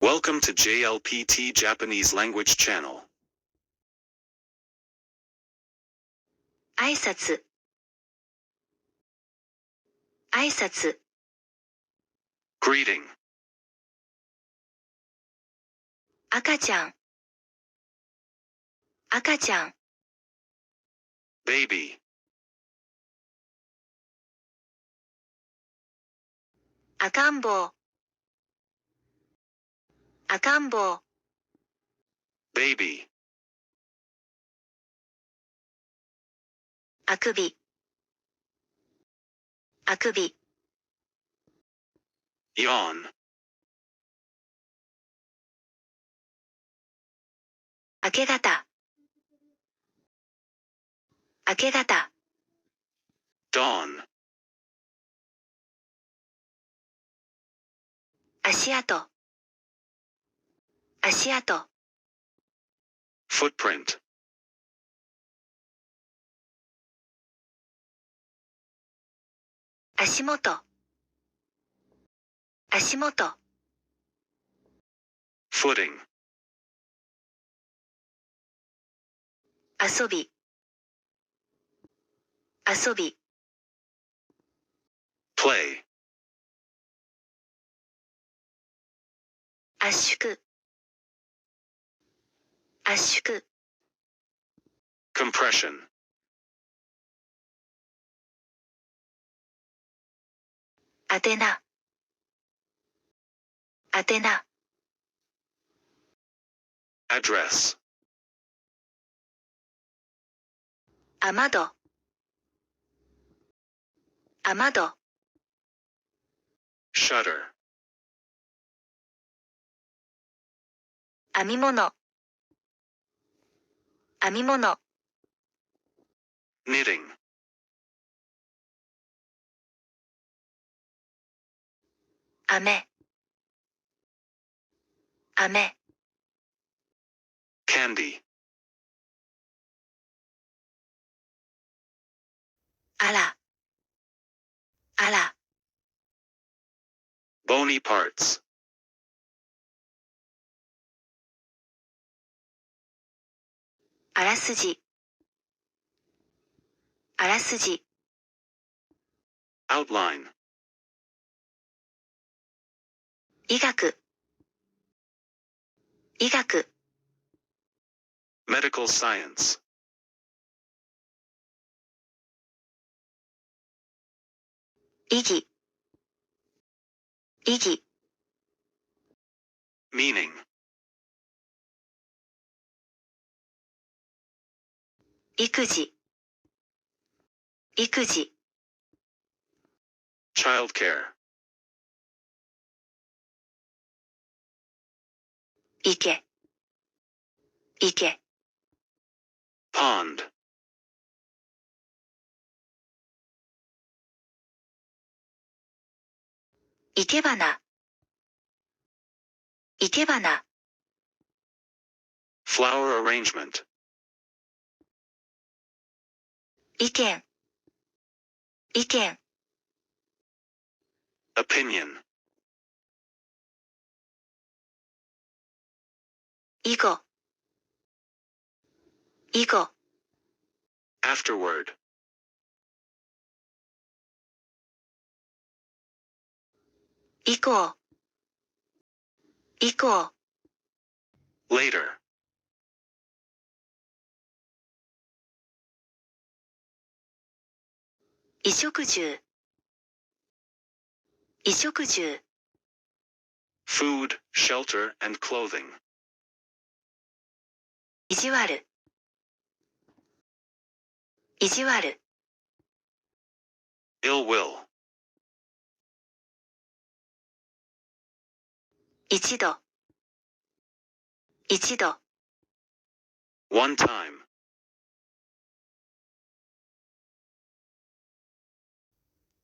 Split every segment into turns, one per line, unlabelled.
Welcome to Jlpt Japanese Language Channel.
挨拶挨拶
Greeting.
赤ちゃん赤ちゃん
Baby.
赤ん坊赤ん坊
Baby.
あくびあくび
Yawn.
明け方明け方
Dawn.
足跡足跡
Footprint.
足元足元
Footing.
遊び遊び
Play.
圧縮圧縮
Compression.
宛名宛名
Address.
雨戸雨戸
Shutter.
編み物編み物
Knitting.
飴飴
Candy.
あらあら
Bony parts.
あらすじあらすじ
Outline.
医学医学
Medical science.
意義意義
Meaning.
育児育児
Childcare.
池池
Pond.
生け花生け花
Flower arrangement.
意見意見
Opinion.
以後以後
Afterward.
以降以降
Later.
衣食住衣食住
Food, shelter, and clothing.
意地悪意地悪
Ill will.
一度一度
One time.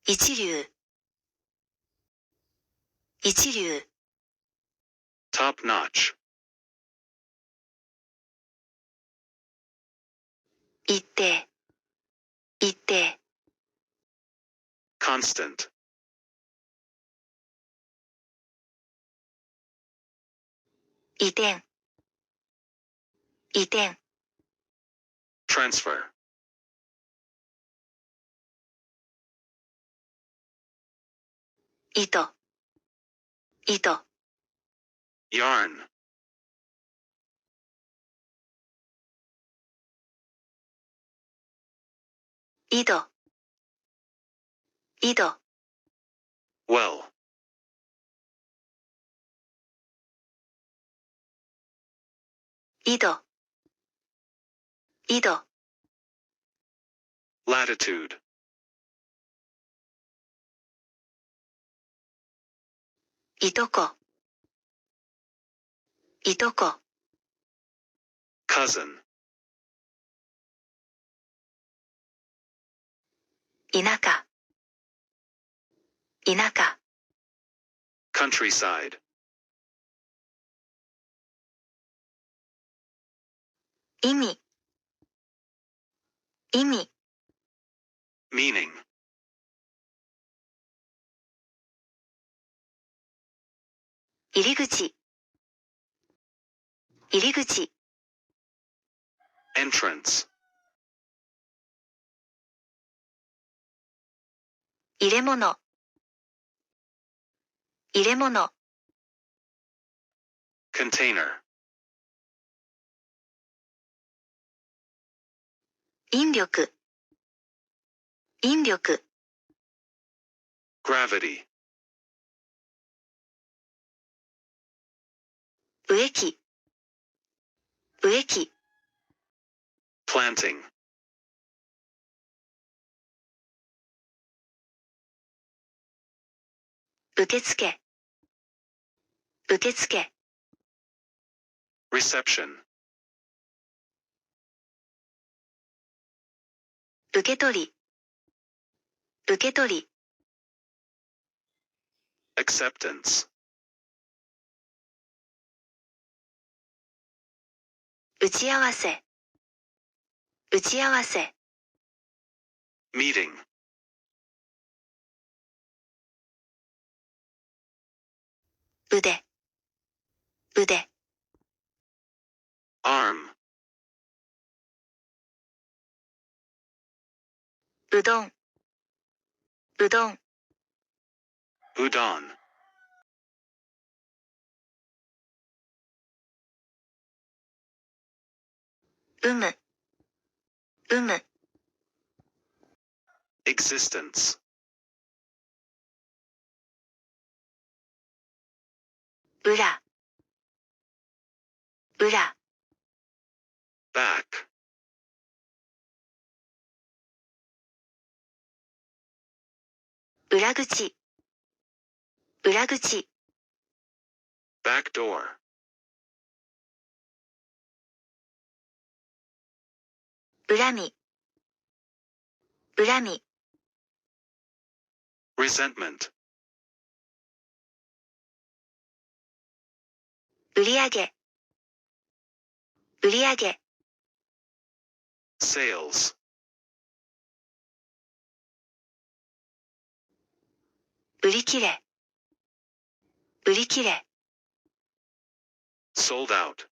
一流一流
Top notch.
一定一定
Constant.
移転、移転、
transfer,
糸、糸、
yarn,
井戸、井戸、
well,
井戸、井戸、
latitude,
いとこ、いとこ、
cousin,
田舎、田舎、
countryside,
意味、意味、
meaning,
入り口、入り口、
entrance,
入れ物、入れ物、
container,
引力、引力、
gravity,
植木、植木、
planting,
受付、受付、
reception,
受け取り、受け取り、
acceptance,
打ち合わせ、打ち合わせ、
meeting,
腕、腕、
arm,
うどん、うどん、
udon,
有無、有無、
existence,
裏、裏、
back,
裏口、裏口、
back door,
恨み、恨み、
resentment,
売り上げ、売り上げ、
sales,
売り切れ、売り切れ、
sold out.